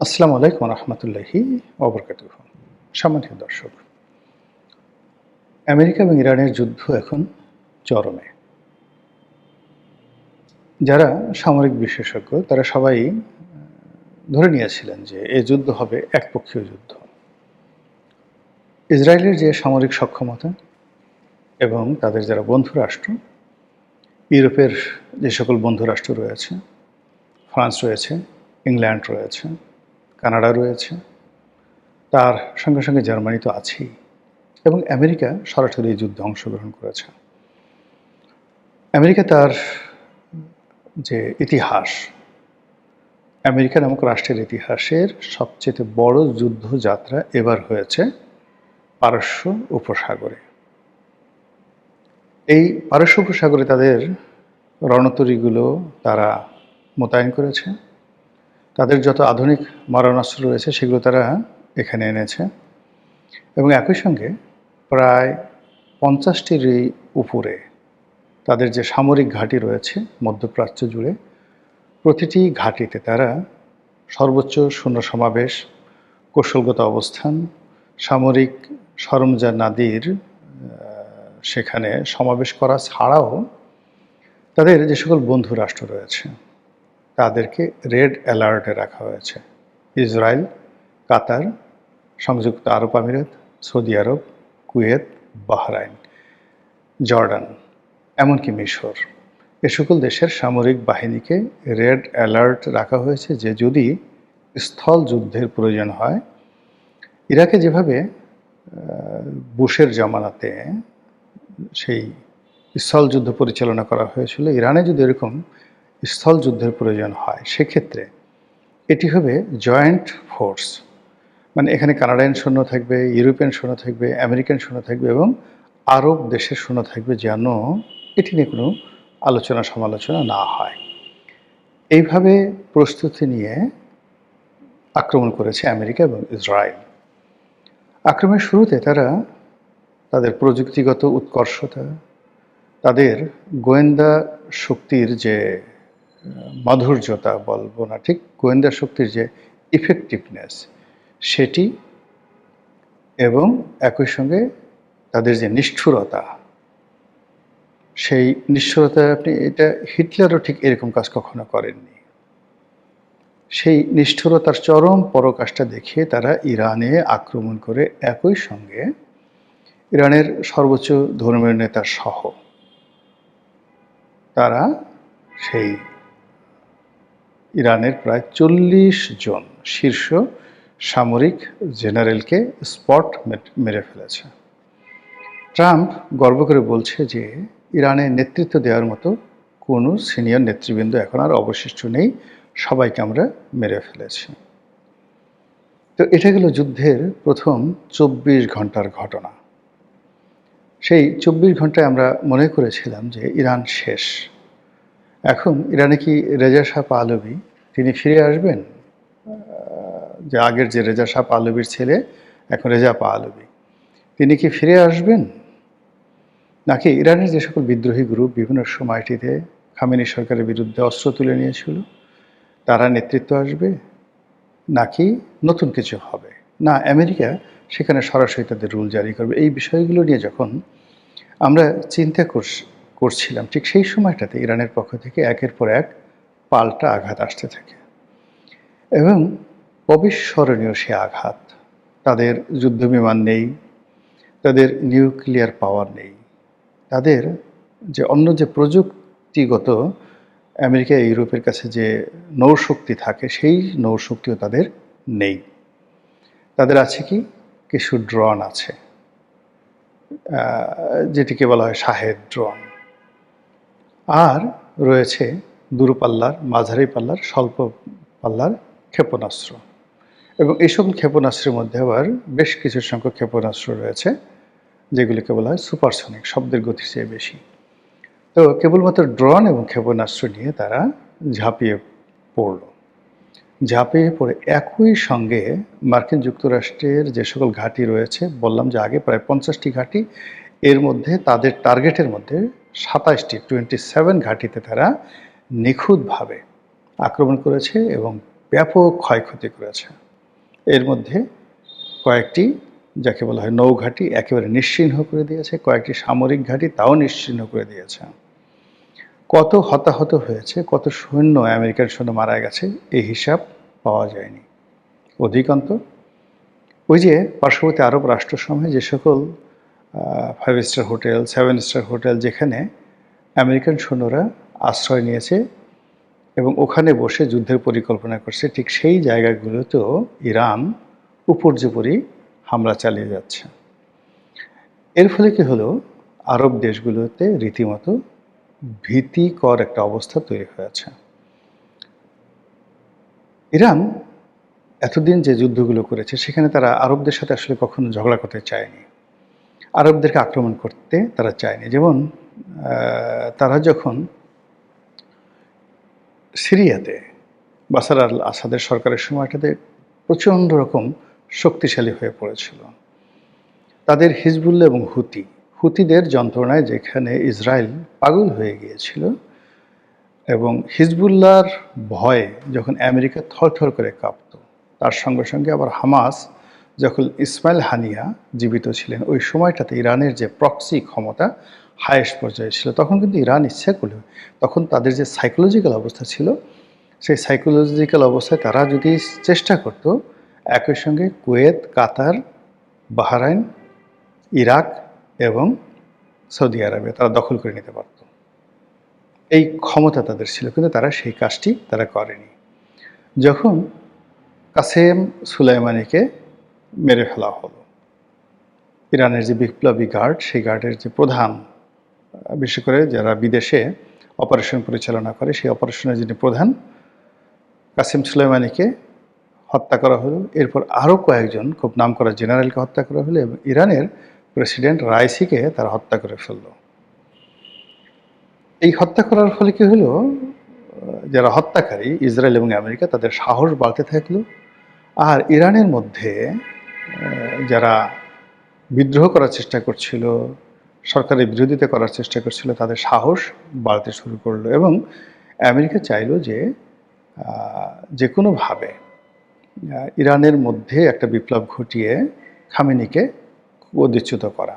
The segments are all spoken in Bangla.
আসসালামু আলাইকুম রহমতুল্লাহি ওবরকাতুহ। সম্মানিত দর্শক, আমেরিকা এবং ইরানের যুদ্ধ এখন চরমে। যারা সামরিক বিশেষজ্ঞ তারা সবাই ধরে নিয়েছিলেন যে এই যুদ্ধ হবে একপক্ষীয় যুদ্ধ। ইসরায়েলের যে সামরিক সক্ষমতা এবং তাদের যারা বন্ধু রাষ্ট্র, ইউরোপের যে সকল বন্ধু রাষ্ট্র রয়েছে, ফ্রান্স রয়েছে, ইংল্যান্ড রয়েছে, কানাডা রয়েছে, তার সঙ্গে সঙ্গে জার্মানি তো আছেই, এবং আমেরিকা সরাসরি এই যুদ্ধে অংশগ্রহণ করেছে। আমেরিকা তার যে ইতিহাস, আমেরিকা নামক রাষ্ট্রের ইতিহাসের সবচেয়ে বড় যুদ্ধযাত্রা এবার হয়েছে পারস্য উপসাগরে। এই পারস্য উপসাগরে তাদের রণতরীগুলো তারা মোতায়েন করেছে, তাদের যত আধুনিক মারণাস্ত্র রয়েছে সেগুলো তারা এখানে এনেছে, এবং একই সঙ্গে প্রায় 50টির উপরে তাদের যে সামরিক ঘাঁটি রয়েছে মধ্যপ্রাচ্য জুড়ে, প্রতিটি ঘাঁটিতে তারা সর্বোচ্চ সৈন্য সমাবেশ, কৌশলগত অবস্থান, সামরিক সরঞ্জামাদির সেখানে সমাবেশ করা ছাড়াও তাদের যে সকল বন্ধু রাষ্ট্র রয়েছে তাদেরকে রেড অ্যালার্টে রাখা হয়েছে। ইসরায়েল, কাতার, সংযুক্ত আরব আমিরাত, সৌদি আরব, কুয়েত, বাহরাইন, জর্ডান, এমনকি মিশর, এ সকল দেশের সামরিক বাহিনীকে রেড অ্যালার্ট রাখা হয়েছে যে যদি স্থল যুদ্ধের প্রয়োজন হয়, ইরাকে যেভাবে বুশের জামানাতে সেই স্থল যুদ্ধ পরিচালনা করা হয়েছিল, ইরানে যদি এরকম স্থল যুদ্ধের প্রয়োজন হয় সেক্ষেত্রে এটি হবে জয়েন্ট ফোর্স, মানে এখানে কানাডিয়ান সৈন্য থাকবে, ইউরোপিয়ান সৈন্য থাকবে, আমেরিকান সৈন্য থাকবে এবং আরব দেশের সৈন্য থাকবে, যেন এটি নিয়ে কোনো আলোচনা সমালোচনা না হয়। এইভাবে প্রস্তুতি নিয়ে আক্রমণ করেছে আমেরিকা এবং ইসরায়েল। আক্রমণের শুরুতে তারা তাদের প্রযুক্তিগত উৎকর্ষতা, তাদের গোয়েন্দা শক্তির যে মাধুর্যতা বলবো না, ঠিক গোয়েন্দা শক্তির যে ইফেক্টিভনেস সেটি, এবং একই সঙ্গে তাদের যে নিষ্ঠুরতা, সেই নিষ্ঠুরতা আপনি এটা হিটলারও ঠিক এরকম কাজ কখনো করেননি। সেই নিষ্ঠুরতার চরম পরাকাষ্ঠা দেখিয়ে তারা ইরানে আক্রমণ করে একই সঙ্গে ইরানের সর্বোচ্চ ধর্মীয় নেতা সহ তারা সেই ইরানের প্রায় 40 জন শীর্ষ সামরিক জেনারেলকে স্পট মেরে ফেলেছে। ট্রাম্প গর্ব করে বলছে যে ইরানে নেতৃত্ব দেওয়ার মতো কোনো সিনিয়র নেতৃবৃন্দ এখন আর অবশিষ্ট নেই, সবাইকে আমরা মেরে ফেলেছি। তো এটা গেল যুদ্ধের প্রথম 24 ঘন্টার ঘটনা। সেই 24 ঘন্টায় আমরা মনে করেছিলাম যে ইরান শেষ। এখন ইরানে কি রেজা শাহ পাহলভি তিনি ফিরে আসবেন? যে আগের যে রেজা শাহ পাহলভির ছেলে এখন রেজা পাহলভি, তিনি কি ফিরে আসবেন? নাকি ইরানের যে সকল বিদ্রোহী গ্রুপ বিভিন্ন সময়টিতে খামেনি সরকারের বিরুদ্ধে অস্ত্র তুলে নিয়েছিল তারা নেতৃত্ব আসবে, নাকি নতুন কিছু হবে? না, আমেরিকা সেখানে সরাসরি তাদের রুল জারি করবে। এই বিষয়গুলো নিয়ে যখন আমরা চিন্তা করছিলাম, ঠিক সেই সময়টাতে ইরানের পক্ষ থেকে একের পর এক পাল্টা আঘাত আসতে থাকে, এবং অবিস্মরণীয় সে আঘাত। তাদের যুদ্ধবিমান নেই, তাদের নিউক্লিয়ার পাওয়ার নেই, তাদের যে অন্য যে প্রযুক্তিগত আমেরিকা ইউরোপের কাছে যে নৌশক্তি থাকে সেই নৌশক্তিও তাদের নেই। তাদের আছে কি কিছু ড্রোন আছে, যেটিকে বলা হয় শাহেদ ড্রোন, আর রয়েছে দূরপাল্লার, মাঝারি পাল্লার, স্বল্প পাল্লার ক্ষেপণাস্ত্র, এবং এই সকল ক্ষেপণাস্ত্রের মধ্যে আবার বেশ কিছু সংখ্যক ক্ষেপণাস্ত্র রয়েছে যেগুলিকে বলা হয় সুপারসনিক, শব্দের গতির চেয়ে বেশি। তো কেবলমাত্র ড্রোন এবং ক্ষেপণাস্ত্র নিয়ে তারা ঝাঁপিয়ে পড়ল। ঝাঁপিয়ে পড়ে একই সঙ্গে মার্কিন যুক্তরাষ্ট্রের যে সকল ঘাঁটি রয়েছে, বললাম যে আগে প্রায় 50টি ঘাঁটি, এর মধ্যে তাদের টার্গেটের মধ্যে 27টি 27 ঘাঁটিতে তারা নিখুঁতভাবে আক্রমণ করেছে এবং ব্যাপক ক্ষয়ক্ষতি করেছে। এর মধ্যে কয়েকটি যাকে বলা হয় নৌঘাঁটি একেবারে নিশ্চিহ্ন করে দিয়েছে, কয়েকটি সামরিক ঘাঁটি তাও নিশ্চিহ্ন করে দিয়েছে। কত হতাহত হয়েছে, কত সৈন্য আমেরিকান সৈন্য মারা গেছে এই হিসাব পাওয়া যায়নি। অধিকন্তু ওই যে পার্শ্ববর্তী আরব রাষ্ট্রসমূহে যে সকল 5 স্টার হোটেল, 7 স্টার হোটেল যেখানে আমেরিকান সৈন্যরা আশ্রয় নিয়েছে এবং ওখানে বসে যুদ্ধের পরিকল্পনা করছে, ঠিক সেই জায়গাগুলোতেও ইরান উপর্যুপরি হামলা চালিয়ে যাচ্ছে। এর ফলে কি হলো, আরব দেশগুলোতে রীতিমতো ভীতিকর একটা অবস্থা তৈরি হয়েছে। ইরান এতদিন যে যুদ্ধগুলো করেছে সেখানে তারা আরবদের সাথে আসলে কখনো ঝগড়া করতে চায়নি, আরবদেরকে আক্রমণ করতে তারা চায়নি। যেমন তারা যখন সিরিয়াতে বাশার আল আসাদের সরকারের সময়টাতে প্রচণ্ড রকম শক্তিশালী হয়ে পড়েছিল, তাদের হিজবুল্লাহ এবং হুতিদের যন্ত্রণায় যেখানে ইসরায়েল পাগল হয়ে গিয়েছিল, এবং হিজবুল্লাহর ভয়ে যখন আমেরিকা থরথর করে কাঁপত, তার সঙ্গে সঙ্গে আবার হামাস যখন ইসমাইল হানিয়া জীবিত ছিলেন, ওই সময়টাতে ইরানের যে প্রক্সি ক্ষমতা হায়েস্ট পর্যায়ে ছিল, তখন কিন্তু ইরান ইচ্ছা করলে, তখন তাদের যে সাইকোলজিক্যাল অবস্থা ছিল, সেই সাইকোলজিক্যাল অবস্থায় তারা যদি চেষ্টা করত, একই সঙ্গে কুয়েত, কাতার, বাহরাইন, ইরাক এবং সৌদি আরবে তারা দখল করে নিতে পারত। এই ক্ষমতা তাদের ছিল, কিন্তু তারা সেই কাজটি তারা করেনি। যখন কাসেম সুলাইমানিকে মেরে ফেলা হলো, ইরানের যে বিপ্লবী গার্ড, সেই গার্ডের যে প্রধান, বিশেষ করে যারা বিদেশে অপারেশন পরিচালনা করে, সেই অপারেশনের যিনি প্রধান, কাসেম সুলাইমানিকে হত্যা করা হলো। এরপর আরও কয়েকজন খুব নামকরা জেনারেলকে হত্যা করা হলো এবং ইরানের প্রেসিডেন্ট রাইসিকে তারা হত্যা করে ফেললো। এই হত্যা করার ফলে কি হলো, যারা হত্যাকারী ইসরায়েল এবং আমেরিকা, তাদের সাহস বাড়তে থাকলো। আর ইরানের মধ্যে যারা বিদ্রোহ করার চেষ্টা করছিল, সরকারের বিরোধিতা করার চেষ্টা করছিল, তাদের সাহস বাড়তে শুরু করলো। এবং আমেরিকা চাইল যে যে কোনোভাবে ইরানের মধ্যে একটা বিপ্লব ঘটিয়ে খামেনিকে অধিচ্যুত করা।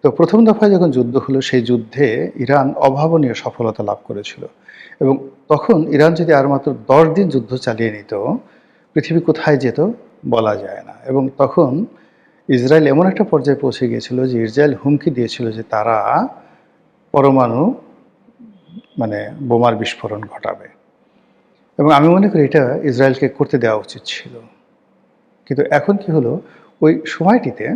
তো প্রথম দফায় যখন যুদ্ধ হলো, সেই যুদ্ধে ইরান অভাবনীয় সফলতা লাভ করেছিল। এবং তখন ইরান যদি আর মাত্র 10 দিন যুদ্ধ চালিয়ে নিত, পৃথিবী কোথায় যেত বলা যায় না। এবং তখন ইসরায়েল এমন একটা পর্যায়ে পৌঁছে গিয়েছিল যে ইসরায়েল হুমকি দিয়েছিল যে তারা পরমাণু বোমার বিস্ফোরণ ঘটাবে। এবং আমি মনে করি এটা ইসরায়েলকে করতে দেওয়া উচিত ছিল। কিন্তু এখন কি হলো, ওই সময়টিতে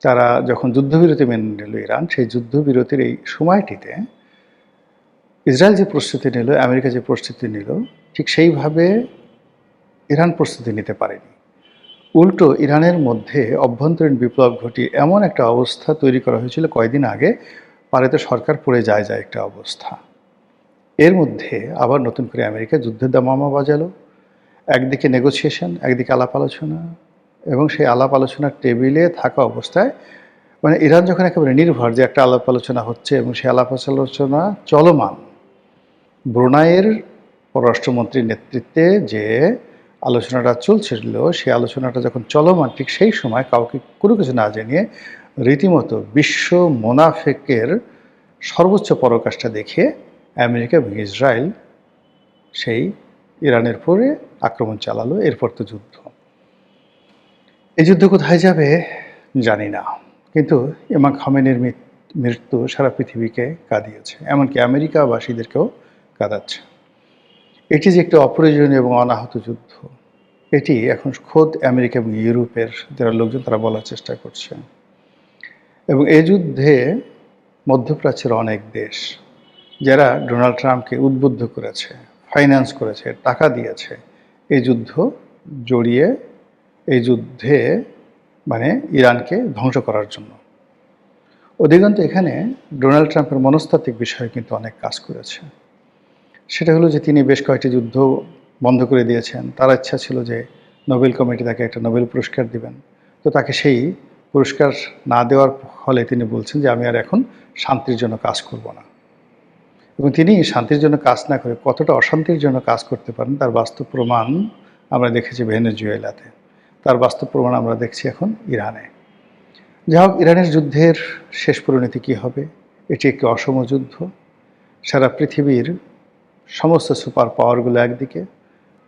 তারা যখন যুদ্ধবিরতি মেনে নিল ইরান, সেই যুদ্ধবিরতির এই সময়টিতে ইসরায়েল যে প্রস্তুতি নিল, আমেরিকা যে প্রস্তুতি নিল, ঠিক সেইভাবে ইরান প্রস্তুতি নিতে পারেনি। উল্টো ইরানের মধ্যে অভ্যন্তরীণ বিপ্লব ঘটিয়ে এমন একটা অবস্থা তৈরি করা হয়েছিল কয়েকদিন আগে, পারেতে সরকার পড়ে যায় একটা অবস্থা। এর মধ্যে আবার নতুন করে আমেরিকা যুদ্ধের দামামা বাজালো। একদিকে নেগোসিয়েশন, একদিকে আলাপ আলোচনা, এবং সেই আলাপ আলোচনার টেবিলে থাকা অবস্থায় ইরান যখন একেবারে নির্ভর যে একটা আলাপ আলোচনা হচ্ছে এবং সেই আলাপ আলোচনা চলমান, ব্রুনাইয়ের পররাষ্ট্রমন্ত্রীর নেতৃত্বে যে আলোচনাটা চলছিল, সেই আলোচনাটা যখন চলমান, ঠিক সেই সময় কাউকে কোনো কিছু না জানিয়ে রীতিমতো বিশ্ব মোনাফেকের সর্বোচ্চ পরাকাষ্ঠা দেখিয়ে আমেরিকা এবং ইসরায়েল সেই ইরানের পরে আক্রমণ চালালো। এরপর তো যুদ্ধ। এই যুদ্ধ কোথায় যাবে জানি না, কিন্তু ইমাম খামেনির মৃত্যু সারা পৃথিবীকে কাঁদিয়েছে, এমনকি আমেরিকাবাসীদেরকেও কাঁদাচ্ছে। এটি যে একটি অপ্রয়োজনীয় এবং অনাহত যুদ্ধ, এটি এখন খোদ আমেরিকা এবং ইউরোপের যারা লোকজন তারা বলার চেষ্টা করছে। এবং এই যুদ্ধে মধ্যপ্রাচ্যের অনেক দেশ যারা ডোনাল্ড ট্রাম্পকে উদ্বুদ্ধ করেছে, ফাইন্যান্স করেছে, টাকা দিয়েছে এই যুদ্ধ জড়িয়ে, এই যুদ্ধে ইরানকে ধ্বংস করার জন্য। অধিকন্তু এখানে ডোনাল্ড ট্রাম্পের মনস্তাত্ত্বিক বিষয়ে কিন্তু অনেক কাজ করেছে। সেটা হলো যে তিনি বেশ কয়েকটি যুদ্ধ বন্ধ করে দিয়েছেন। তার ইচ্ছা ছিল যে নোবেল কমিটি তাকে একটা নোবেল পুরস্কার দিবেন, তো তাকে সেই পুরস্কার না দেওয়ার ফলে তিনি বলছেন যে আমি আর এখন শান্তির জন্য কাজ করব না। এবং তিনি শান্তির জন্য কাজ না করে কতটা অশান্তির জন্য কাজ করতে পারেন তার বাস্তব প্রমাণ আমরা দেখেছি ভেনেজুয়েলাতে, তার বাস্তব প্রমাণ আমরা দেখছি এখন ইরানে। যাই হোক, ইরানের যুদ্ধের শেষ পরিণতি কী হবে? এটি একটি অসম যুদ্ধ। সারা পৃথিবীর সমস্ত সুপার পাওয়ারগুলো একদিকে,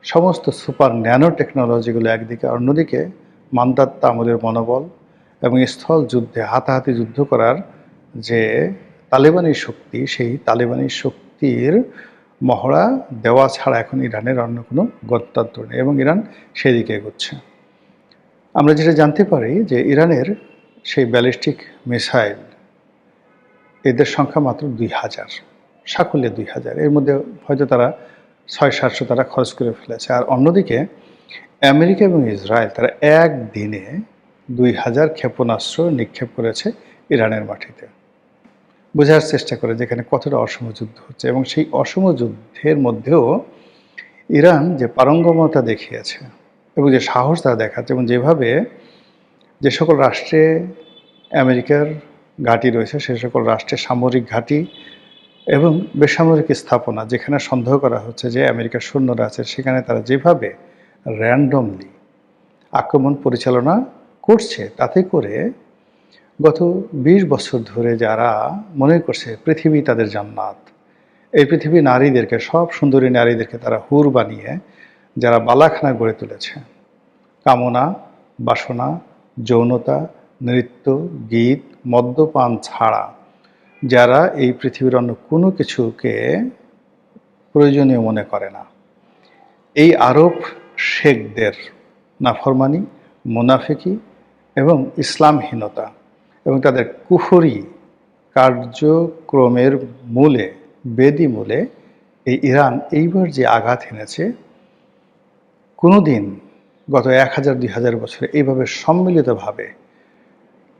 সমস্ত সুপার ন্যানো টেকনোলজিগুলো একদিকে, অন্যদিকে মান্দাত্তা আমলের মনোবল এবং স্থল যুদ্ধে হাতাহাতি যুদ্ধ করার যে তালেবানি শক্তি, সেই তালেবানি শক্তির মহড়া দেওয়া ছাড়া এখন ইরানের অন্য কোনো গত্যন্তর নেই এবং ইরান সেদিকে এগোচ্ছে। আমরা যেটা জানতে পারি যে ইরানের সেই ব্যালিস্টিক মিসাইল এদের সংখ্যা মাত্র 2000, সাকুল্যে 2000, এর মধ্যে হয়তো তারা 600-700 তারা খরচ করে ফেলেছে। আর অন্যদিকে আমেরিকা এবং ইসরায়েল তারা একদিনে 2000 ক্ষেপণাস্ত্র নিক্ষেপ করেছে ইরানের মাটিতে। বোঝার চেষ্টা করে যেখানে কতটা অসম যুদ্ধ হচ্ছে, এবং সেই অসম যুদ্ধের মধ্যেও ইরান যে পারঙ্গমতা দেখিয়েছে এবং যে সাহস তারা দেখাচ্ছে, এবং যেভাবে যে সকল রাষ্ট্রে আমেরিকার ঘাঁটি রয়েছে সে সকল রাষ্ট্রের সামরিক ঘাঁটি এবং বেসামরিক স্থাপনা যেখানে সন্দেহ করা হচ্ছে যে আমেরিকার সৈন্যরা আছে, সেখানে তারা যেভাবে র্যান্ডমলি আক্রমণ পরিচালনা করছে, তাতে করে গত 20 বছর ধরে যারা মনে করছে পৃথিবী তাদের জান্নাত, এই পৃথিবী নারীদেরকে, সব সুন্দরী নারীদেরকে তারা হুর বানিয়ে যারা বালাখানা গড়ে তুলেছে, কামনা, বাসনা, যৌনতা, নৃত্য, গীত, মদ্যপান ছাড়া যারা এই পৃথিবীর অন্য কোনো কিছুকে প্রয়োজনীয় মনে করে না, এই আরব শেখদের নাফরমানি, মুনাফিকি এবং ইসলামহীনতা এবং তাদের কুফরি কার্যক্রমের মূলে, বেদি মূলে এই ইরান এইবার যে আঘাত এনেছে, কোনো দিন গত 1000-2000 বছরে এইভাবে সম্মিলিতভাবে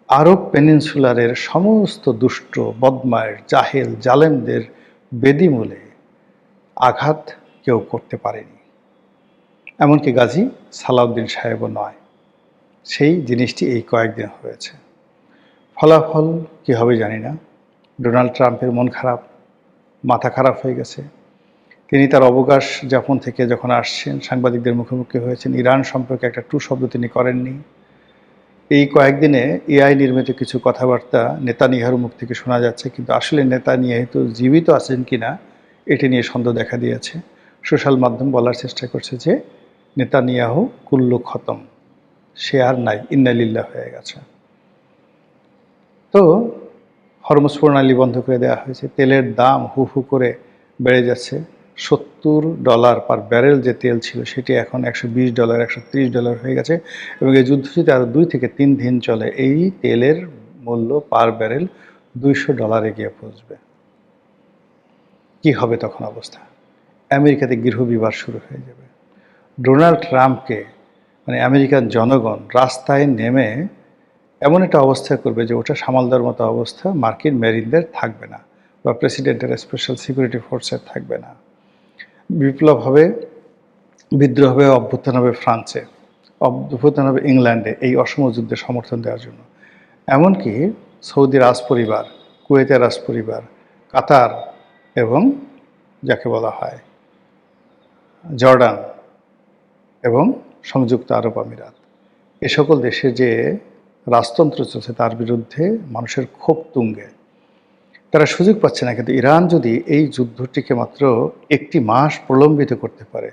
আরব পেনিনসুলারের সমস্ত দুষ্ট, বদমায়ের, জাহেল, জালেমদের বেদিমূলে আঘাত কেউ করতে পারেনি, এমনকি গাজী সালাউদ্দিন সাহেবও নয়। সেই জিনিসটি এই কয়েকদিন হয়েছে। ফলাফল কী হবে জানি না। ডোনাল্ড ট্রাম্পের মন খারাপ, মাথা খারাপ হয়ে গেছে। তিনি তার অবকাশ যাপন থেকে যখন আসছেন, সাংবাদিকদের মুখোমুখি হয়েছেন, ইরান সম্পর্কে একটা টু শব্দ তিনি করেননি। এই কয়েকদিনে এআই নির্মিত কিছু কথাবার্তা নেতানিয়াহুর মুখ থেকে শোনা যাচ্ছে, কিন্তু আসলে নেতানিয়াহু জীবিত আছেন কিনা এটি নিয়ে সন্দেহ দেখা দিয়েছে। সোশ্যাল মাধ্যম বলার চেষ্টা করছে যে নেতানিয়াহু কুল্লু খতম, সে আর নাই, ইন্না লিল্লাহ হয়ে গেছে। তো হরমুজ প্রণালী বন্ধ করে দেওয়া হয়েছে, তেলের দাম হু হু করে বেড়ে যাচ্ছে। $70 পার ব্যারেল যে তেল ছিল সেটি এখন $120, $130 হয়ে গেছে, এবং এই যুদ্ধ যদি আরও 2 থেকে 3 দিন চলে, এই তেলের মূল্য পার ব্যারেল $200 গিয়ে পৌঁছবে। কি হবে তখন অবস্থা? আমেরিকাতে গৃহবিবাদ শুরু হয়ে যাবে। ডোনাল্ড ট্রাম্পকে মানে আমেরিকান জনগণ রাস্তায় নেমে এমন একটা অবস্থা করবে যে ওটা সামাল দেওয়ার মতো অবস্থা মার্কিন মেরিনদের থাকবে না, বা প্রেসিডেন্টের স্পেশাল সিকিউরিটি ফোর্সের থাকবে না। বিপ্লব হবে, বিদ্রোহ হবে, অভ্যুত্থান হবে ফ্রান্সে, অভ্যুত্থান হবে ইংল্যান্ডে এই অসম যুদ্ধে সমর্থন দেওয়ার জন্য। এমনকি সৌদি রাজপরিবার, কুয়েতের রাজপরিবার, কাতার এবং যাকে বলা হয় জর্ডান এবং সংযুক্ত আরব আমিরাত, এ সকল দেশে যে রাজতন্ত্র চলছে তার বিরুদ্ধে মানুষের ক্ষোভ তুঙ্গে। তারা সুযোগ পাচ্ছে না, কিন্তু ইরান যদি এই যুদ্ধটিকে মাত্র 1 মাস প্রলম্বিত করতে পারে,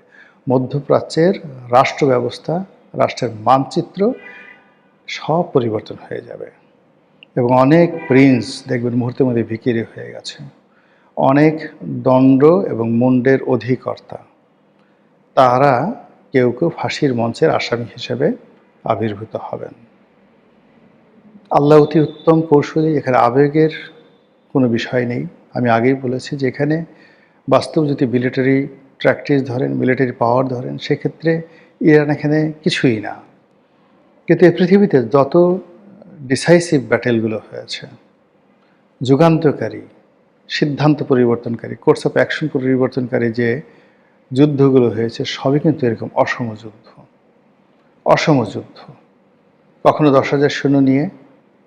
মধ্যপ্রাচ্যের রাষ্ট্র ব্যবস্থা, রাষ্ট্রের মানচিত্র সব পরিবর্তন হয়ে যাবে, এবং অনেক প্রিন্স দেখবেন মুহূর্তের মধ্যে ভিখিরি হয়ে গেছে। অনেক দণ্ড এবং মুন্ডের অধিকর্তা তারা কেউ কেউ ফাঁসির মঞ্চের আসামি হিসেবে আবির্ভূত হবেন। আল্লাহ অতি উত্তম কৌশলী, এখানে আবেগের কোনো বিষয় নেই। আমি আগেই বলেছি যে এখানে বাস্তব যদি মিলিটারি প্র্যাকটিস ধরেন, মিলিটারি পাওয়ার ধরেন, সেক্ষেত্রে ইরান এখানে কিছুই না। কিন্তু এই পৃথিবীতে যত ডিসাইসিভ ব্যাটেলগুলো হয়েছে, যুগান্তকারী, সিদ্ধান্ত পরিবর্তনকারী, কোর্স অফ অ্যাকশন পরিবর্তনকারী যে যুদ্ধগুলো হয়েছে, সবই কিন্তু এরকম অসম যুদ্ধ। অসম যুদ্ধ। কখনো 10,000 সৈন্য নিয়ে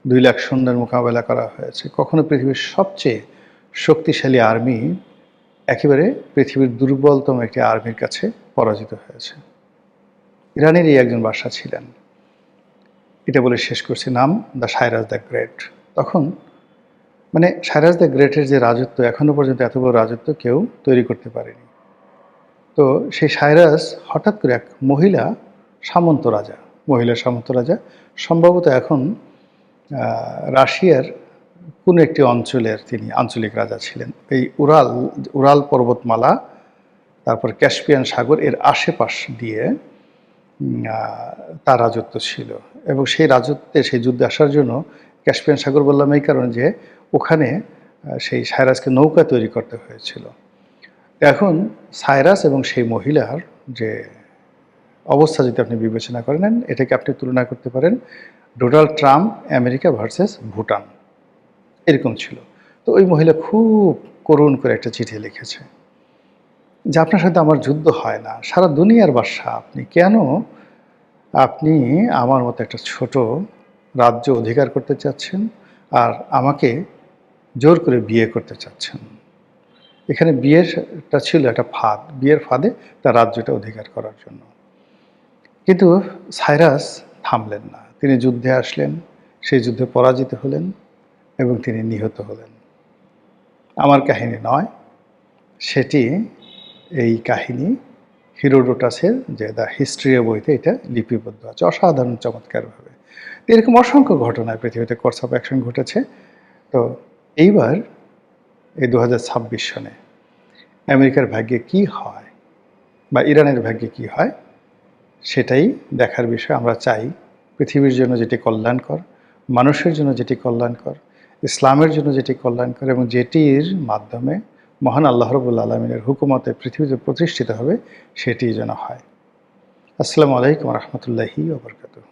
2 লাখ সৈন্যের মোকাবেলা করা হয়েছে, কখনো পৃথিবীর সবচেয়ে শক্তিশালী আর্মি একেবারে পৃথিবীর দুর্বলতম একটি আর্মির কাছে পরাজিত হয়েছে। ইরানেরই একজন বাদশা ছিলেন, এটা বলে শেষ করছি, নাম দ্য সাইরাস দ্য গ্রেট। তখন মানে সাইরাস দ্য গ্রেটের যে রাজত্ব, এখনো পর্যন্ত এত বড় রাজত্ব কেউ তৈরি করতে পারেনি। তো সেই সাইরাস হঠাৎ করে এক মহিলা সামন্ত রাজা, সম্ভবত এখন রাশিয়ার কোনো একটি অঞ্চলের তিনি আঞ্চলিক রাজা ছিলেন। এই উরাল পর্বতমালা, তারপর ক্যাস্পিয়ান সাগর এর আশেপাশ দিয়ে তার রাজত্ব ছিল। এবং সেই রাজত্বে সেই যুদ্ধে আসার জন্য, ক্যাস্পিয়ান সাগর বললাম এই কারণে যে ওখানে সেই সাইরাসকে নৌকা তৈরি করতে হয়েছিল। এখন সাইরাস এবং সেই মহিলার যে অবস্থা যদি আপনি বিবেচনা করে নেন, এটাকে আপনি তুলনা করতে পারেন Donald Trump America versus Bhutan, এরকম ছিল। তো ওই মহিলা খুব করুণ করে একটা চিঠি লিখেছে যে আপনার সাথে আমার যুদ্ধ হয় না, সারা দুনিয়ার বাদশা আপনি, কেন আপনি আমার মতো একটা ছোট রাজ্য অধিকার করতে চাচ্ছেন আর আমাকে জোর করে বিয়ে করতে চাচ্ছেন। এখানে বিয়েটা ছিল একটা ফাঁদ, বিয়ের ফাঁদে তার রাজ্যটা অধিকার করার জন্য। কিন্তু সাইরাস থামলেন না, তিনি যুদ্ধে আসলেন, সেই যুদ্ধে পরাজিত হলেন এবং তিনি নিহত হলেন। আমার কাহিনী নয়, সেটি এই কাহিনী হিরোডোটাসের যে দ্য হিস্ট্রি বইতে এটা লিপিবদ্ধ আছে অসাধারণ চমৎকারভাবে। এরকম অসংখ্য ঘটনায় পৃথিবীতে কোর্স অফ অ্যাকশন ঘটেছে। তো এইবার এই 2026 সনে আমেরিকার ভাগ্যে কি হয় বা ইরানের ভাগ্যে কি হয় সেটাই দেখার বিষয়। আমরা চাই পৃথিবীর জন্য যেটি কল্যাণকর, মানুষের জন্য যেটি কল্যাণকর, ইসলামের জন্য যেটি কল্যাণকর এবং যেটির মাধ্যমে মহান আল্লাহ রাব্বুল আলামিনের হুকুমতে পৃথিবীতে প্রতিষ্ঠিত হবে, সেটি যেন হয়। আসসালামু আলাইকুম ওয়া রাহমাতুল্লাহি ওয়া বারাকাতুহু।